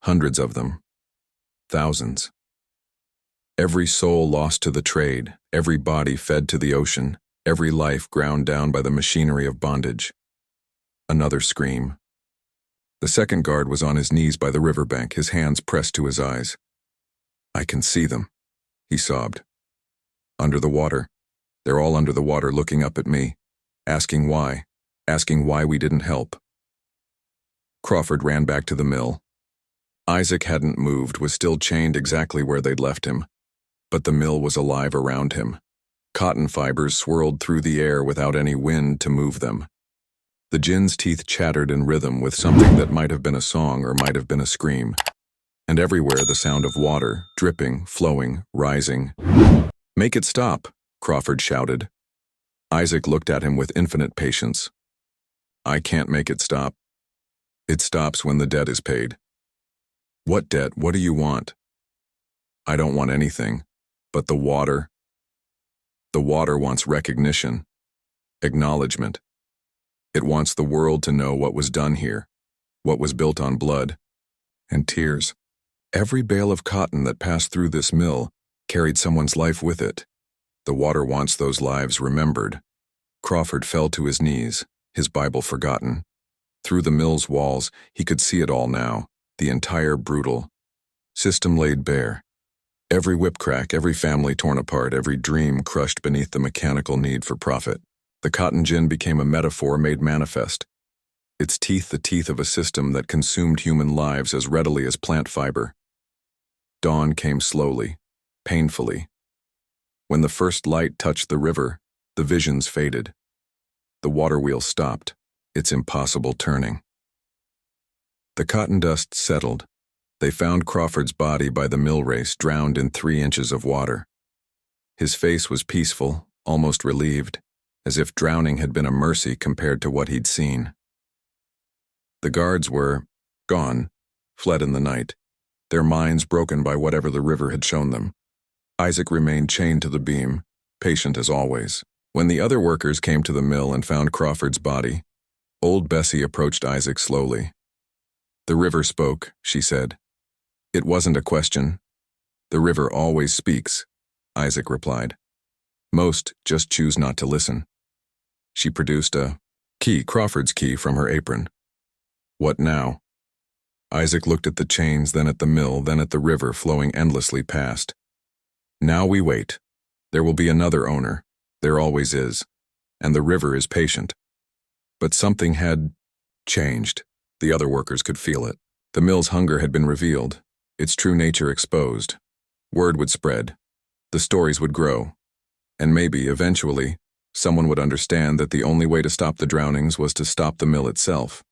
hundreds of them, thousands. Every soul lost to the trade, every body fed to the ocean, every life ground down by the machinery of bondage. Another scream. The second guard was on his knees by the riverbank, his hands pressed to his eyes. "I can see them," he sobbed. "Under the water. They're all under the water looking up at me, asking why we didn't help." Crawford ran back to the mill. Isaac hadn't moved, was still chained exactly where they'd left him. But the mill was alive around him. Cotton fibers swirled through the air without any wind to move them. The ginn's teeth chattered in rhythm with something that might have been a song or might have been a scream. And everywhere the sound of water, dripping, flowing, rising. "Make it stop," Crawford shouted. Isaac looked at him with infinite patience. "I can't make it stop. It stops when the debt is paid." "What debt? What do you want?" "I don't want anything, but the water. The water wants recognition, acknowledgement. It wants the world to know what was done here, what was built on blood and tears. Every bale of cotton that passed through this mill carried someone's life with it. The water wants those lives remembered." Crawford fell to his knees, his Bible forgotten. Through the mill's walls, he could see it all now, the entire brutal system laid bare. Every whip crack, every family torn apart, every dream crushed beneath the mechanical need for profit. The cotton gin became a metaphor made manifest. Its teeth the teeth of a system that consumed human lives as readily as plant fiber. Dawn came slowly, painfully. When the first light touched the river, the visions faded. The waterwheel stopped, its impossible turning. The cotton dust settled. They found Crawford's body by the mill race, drowned in 3 inches of water. His face was peaceful, almost relieved, as if drowning had been a mercy compared to what he'd seen. The guards were gone, fled in the night, their minds broken by whatever the river had shown them. Isaac remained chained to the beam, patient as always. When the other workers came to the mill and found Crawford's body, old Bessie approached Isaac slowly. "The river spoke," she said. "It wasn't a question." "The river always speaks," Isaac replied. "Most just choose not to listen." She produced a key, Crawford's key, from her apron. "What now?" Isaac looked at the chains, then at the mill, then at the river flowing endlessly past. "Now we wait. There will be another owner. There always is. And the river is patient." But something had changed. The other workers could feel it. The mill's hunger had been revealed, its true nature exposed. Word would spread. The stories would grow. And maybe, eventually, someone would understand that the only way to stop the drownings was to stop the mill itself.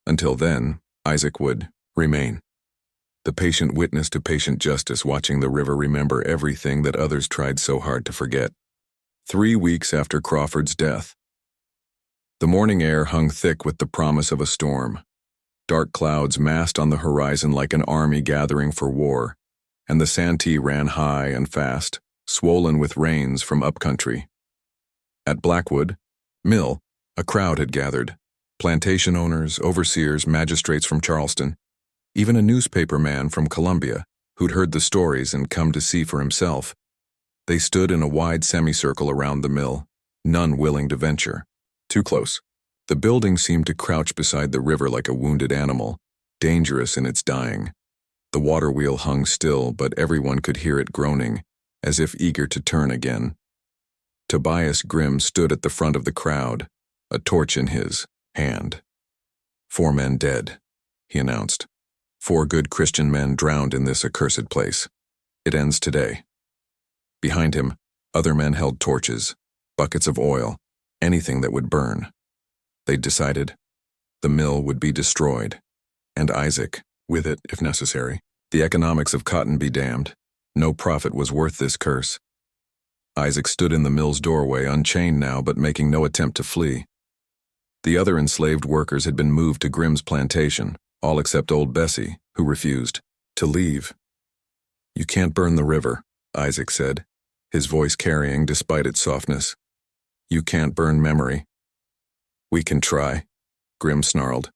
Until then, Isaac would remain. The patient witness to patient justice, watching the river remember everything that others tried so hard to forget. 3 weeks after Crawford's death. The morning air hung thick with the promise of a storm. Dark clouds massed on the horizon like an army gathering for war, and the Santee ran high and fast, swollen with rains from upcountry. At Blackwood Mill, a crowd had gathered. Plantation owners, overseers, magistrates from Charleston, even a newspaper man from Columbia who'd heard the stories and come to see for himself. They stood in a wide semicircle around the mill, none willing to venture. Too close. The building seemed to crouch beside the river like a wounded animal, dangerous in its dying. The water wheel hung still, but everyone could hear it groaning, as if eager to turn again. Tobias Grimm stood at the front of the crowd, a torch in his hand. 4 men dead, he announced. 4 good Christian men drowned in this accursed place. It ends today. Behind him, other men held torches, buckets of oil, anything that would burn. They'd decided the mill would be destroyed, and Isaac, with it if necessary. The economics of cotton be damned. No profit was worth this curse. Isaac stood in the mill's doorway, unchained now, but making no attempt to flee. The other enslaved workers had been moved to Grimm's plantation, all except old Bessie, who refused to leave. "You can't burn the river," Isaac said, his voice carrying despite its softness. "You can't burn memory." "We can try," Grimm snarled.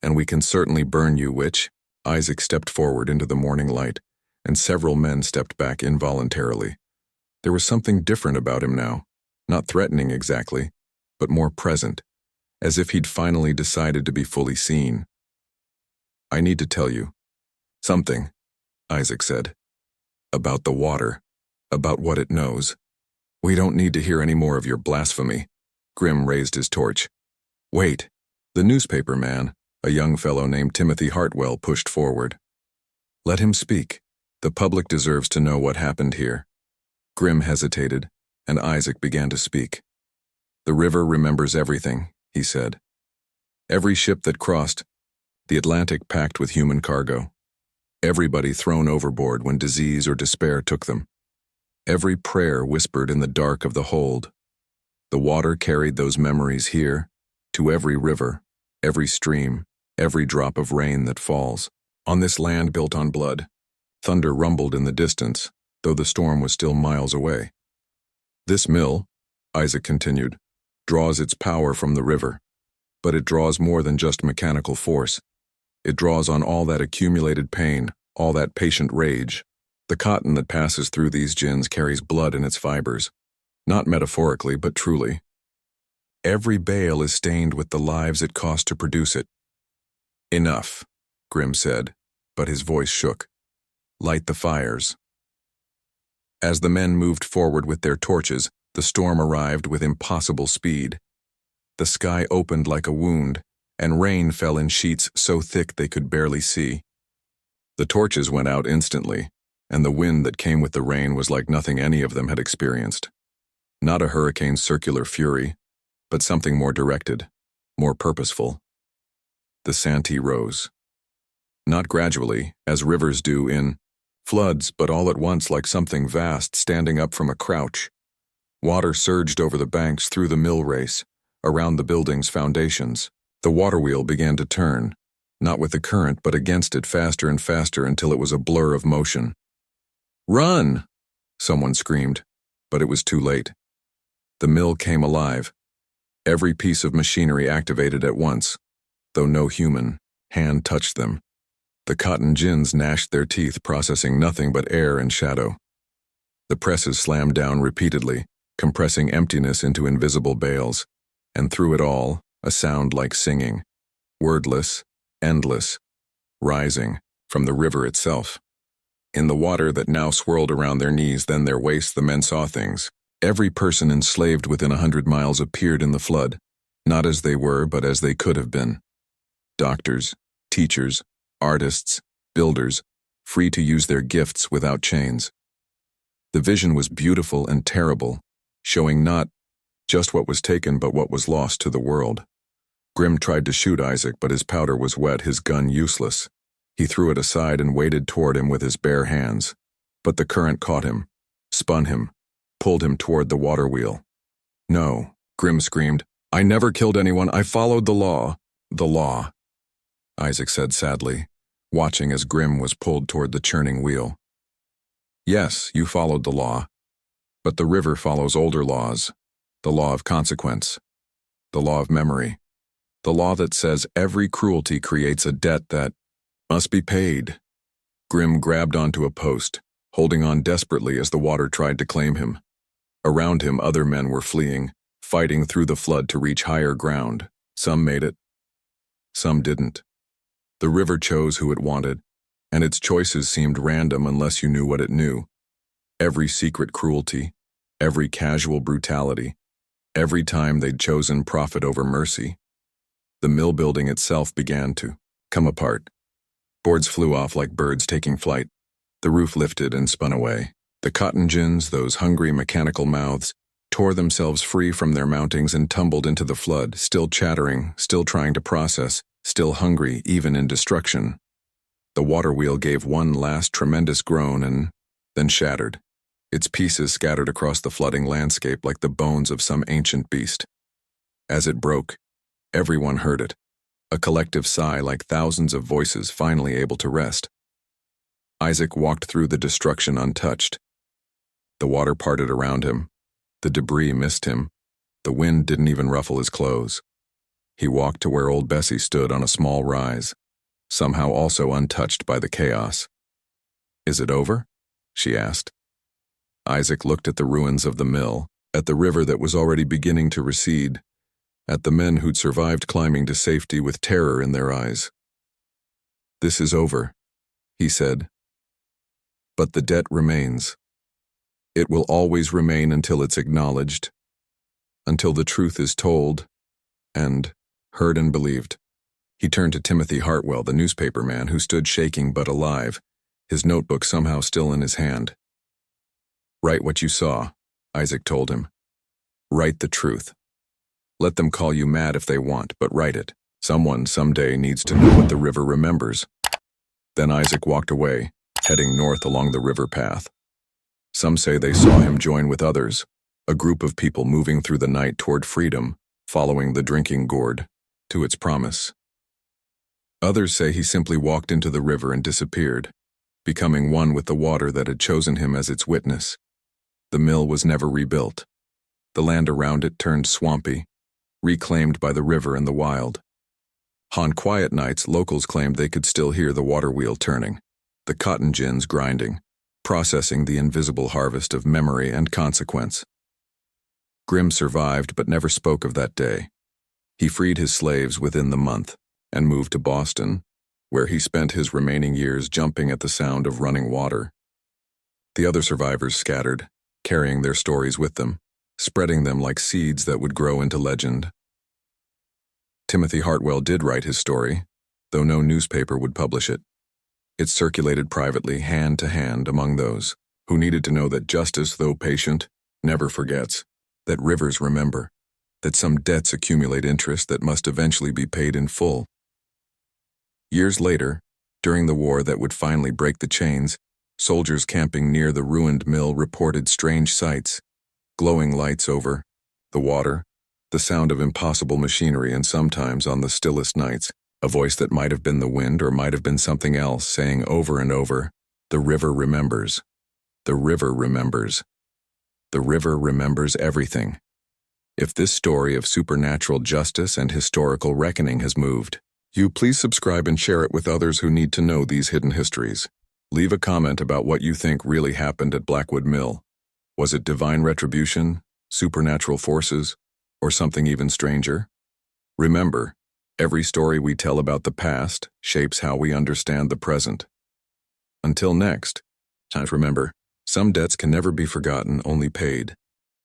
"And we can certainly burn you, witch." Isaac stepped forward into the morning light, and several men stepped back involuntarily. There was something different about him now, not threatening exactly, but more present, as if he'd finally decided to be fully seen. "I need to tell you something," Isaac said. "About the water, about what it knows." "We don't need to hear any more of your blasphemy." Grimm raised his torch. "Wait." The newspaper man, a young fellow named Timothy Hartwell, pushed forward. "Let him speak. The public deserves to know what happened here." Grimm hesitated, and Isaac began to speak. "The river remembers everything, he said. Every ship that crossed, the Atlantic packed with human cargo. Everybody thrown overboard when disease or despair took them. Every prayer whispered in the dark of the hold. The water carried those memories here, to every river, every stream, every drop of rain that falls. On this land built on blood, thunder rumbled in the distance, though the storm was still miles away. This mill, Isaac continued, draws its power from the river, but it draws more than just mechanical force. It draws on all that accumulated pain, all that patient rage. The cotton that passes through these gins carries blood in its fibers, not metaphorically, but truly. Every bale is stained with the lives it cost to produce it. Enough, Grim said, but his voice shook. Light the fires. As the men moved forward with their torches, the storm arrived with impossible speed. The sky opened like a wound, and rain fell in sheets so thick they could barely see. The torches went out instantly, and the wind that came with the rain was like nothing any of them had experienced. Not a hurricane's circular fury, but something more directed, more purposeful. The Santee rose. Not gradually, as rivers do in floods, but all at once like something vast standing up from a crouch. Water surged over the banks through the mill race, around the building's foundations. The waterwheel began to turn, not with the current but against it faster and faster until it was a blur of motion. "Run!" someone screamed, but it was too late. The mill came alive. Every piece of machinery activated at once, though no human hand touched them. The cotton gins gnashed their teeth, processing nothing but air and shadow. The presses slammed down repeatedly, compressing emptiness into invisible bales, and through it all, a sound like singing, wordless, endless, rising from the river itself. In the water that now swirled around their knees, then their waists, the men saw things. Every person enslaved within 100 miles appeared in the flood, not as they were, but as they could have been. Doctors, teachers, artists, builders, free to use their gifts without chains. The vision was beautiful and terrible, showing not just what was taken but what was lost to the world. Grim tried to shoot Isaac, but his powder was wet, his gun useless. He threw it aside and waded toward him with his bare hands. But the current caught him, spun him, pulled him toward the water wheel. "No," Grim screamed. "I never killed anyone. I followed the law." "The law," Isaac said sadly, watching as Grim was pulled toward the churning wheel. "Yes, you followed the law. But the river follows older laws. The law of consequence. The law of memory. The law that says every cruelty creates a debt that must be paid." Grim grabbed onto a post, holding on desperately as the water tried to claim him. Around him, other men were fleeing, fighting through the flood to reach higher ground. Some made it. Some didn't. The river chose who it wanted, and its choices seemed random unless you knew what it knew. Every secret cruelty, every casual brutality, every time they'd chosen profit over mercy. The mill building itself began to come apart. Boards flew off like birds taking flight. The roof lifted and spun away. The cotton gins, those hungry mechanical mouths, tore themselves free from their mountings and tumbled into the flood, still chattering, still trying to process, still hungry even in destruction. The water wheel gave one last tremendous groan and then shattered, its pieces scattered across the flooding landscape like the bones of some ancient beast. As it broke, everyone heard it, a collective sigh like thousands of voices finally able to rest. Isaac walked through the destruction untouched. The water parted around him. The debris missed him. The wind didn't even ruffle his clothes. He walked to where old Bessie stood on a small rise, somehow also untouched by the chaos. "Is it over?" she asked. Isaac looked at the ruins of the mill, at the river that was already beginning to recede, at the men who'd survived climbing to safety with terror in their eyes. "This is over," he said. "But the debt remains. It will always remain until it's acknowledged, until the truth is told and heard and believed." He turned to Timothy Hartwell, the newspaper man, who stood shaking but alive, his notebook somehow still in his hand. "Write what you saw," Isaac told him. "Write the truth." Let them call you mad if they want, but write it. Someone someday needs to know what the river remembers. Then Isaac walked away, heading north along the river path. Some say they saw him join with others, a group of people moving through the night toward freedom, following the drinking gourd to its promise. Others say he simply walked into the river and disappeared, becoming one with the water that had chosen him as its witness. The mill was never rebuilt. The land around it turned swampy, reclaimed by the river and the wild. On quiet nights, locals claimed they could still hear the waterwheel turning, the cotton gins grinding, processing the invisible harvest of memory and consequence. Grimm survived but never spoke of that day. He freed his slaves within the month and moved to Boston, where he spent his remaining years jumping at the sound of running water. The other survivors scattered, carrying their stories with them, spreading them like seeds that would grow into legend. Timothy Hartwell did write his story, though no newspaper would publish it. It circulated privately, hand to hand, among those who needed to know that justice, though patient, never forgets, that rivers remember, that some debts accumulate interest that must eventually be paid in full. Years later, during the war that would finally break the chains, soldiers camping near the ruined mill reported strange sights, glowing lights over the water, the sound of impossible machinery, and sometimes, on the stillest nights, a voice that might have been the wind or might have been something else saying over and over, "The river remembers. The river remembers. The river remembers everything." If this story of supernatural justice and historical reckoning has moved you, please subscribe and share it with others who need to know these hidden histories. Leave a comment about what you think really happened at Blackwood Mill. Was it divine retribution, supernatural forces, or something even stranger? Remember, every story we tell about the past shapes how we understand the present. Until next time, remember, some debts can never be forgotten, only paid.